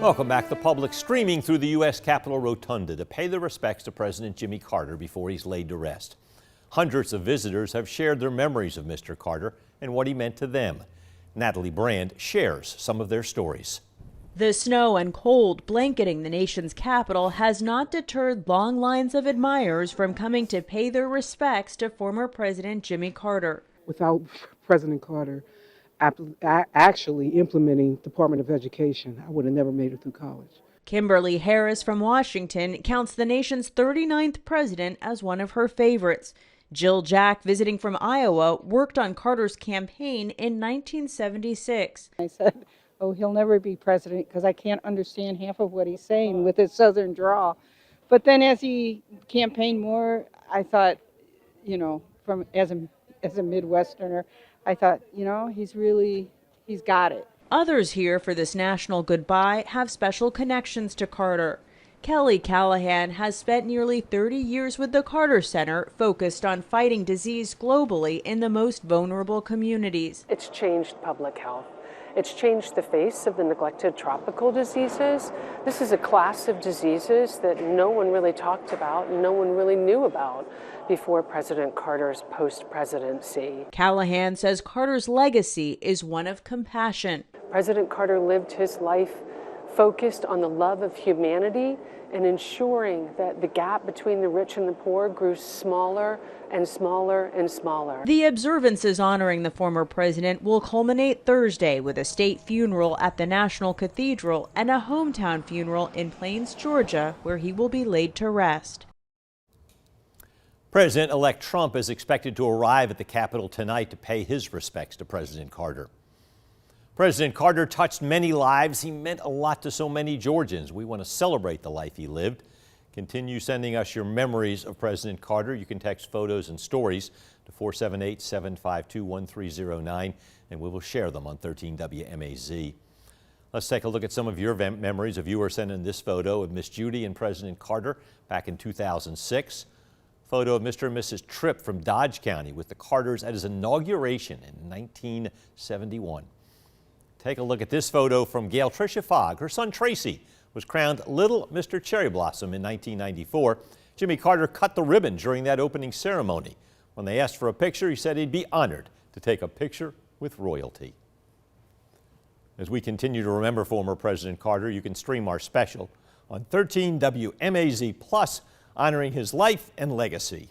Welcome back. The public streaming through the U.S. Capitol Rotunda to pay their respects to President Jimmy Carter before he's laid to rest. Hundreds of visitors have shared their memories of Mr. Carter and what he meant to them. Natalie Brand shares some of their stories. The snow and cold blanketing the nation's capital has not deterred long lines of admirers from coming to pay their respects to former President Jimmy Carter. Without President Carter actually implementing Department of Education, I would have never made it through college. Kimberly Harris from Washington counts the nation's 39th president as one of her favorites. Jill Jack, visiting from Iowa, worked on Carter's campaign in 1976. I said, oh, he'll never be president because I can't understand half of what he's saying with his southern drawl. But then as he campaigned more, I thought, you know, as a Midwesterner, I thought, you know, he's got it. Others here for this national goodbye have special connections to Carter. Kelly Callahan has spent nearly 30 years with the Carter Center, focused on fighting disease globally in the most vulnerable communities. It's changed public health. It's changed the face of the neglected tropical diseases. This is a class of diseases that no one really talked about, no one really knew about before President Carter's post-presidency. Callahan says Carter's legacy is one of compassion. President Carter lived his life focused on the love of humanity and ensuring that the gap between the rich and the poor grew smaller and smaller and smaller. The observances honoring the former president will culminate Thursday with a state funeral at the National Cathedral and a hometown funeral in Plains, Georgia, where he will be laid to rest. President-elect Trump is expected to arrive at the Capitol tonight to pay his respects to President Carter. President Carter touched many lives. He meant a lot to so many Georgians. We want to celebrate the life he lived. Continue sending us your memories of President Carter. You can text photos and stories to 478-752-1309, and we will share them on 13 WMAZ. Let's take a look at some of your memories. A viewer sent in this photo of Miss Judy and President Carter back in 2006. Photo of Mr. and Mrs. Tripp from Dodge County with the Carters at his inauguration in 1971. Take a look at this photo from Gail Tricia Fogg. Her son Tracy was crowned Little Mr. Cherry Blossom in 1994. Jimmy Carter cut the ribbon during that opening ceremony. When they asked for a picture, he said he'd be honored to take a picture with royalty. As we continue to remember former President Carter, you can stream our special on 13 WMAZ Plus, honoring his life and legacy.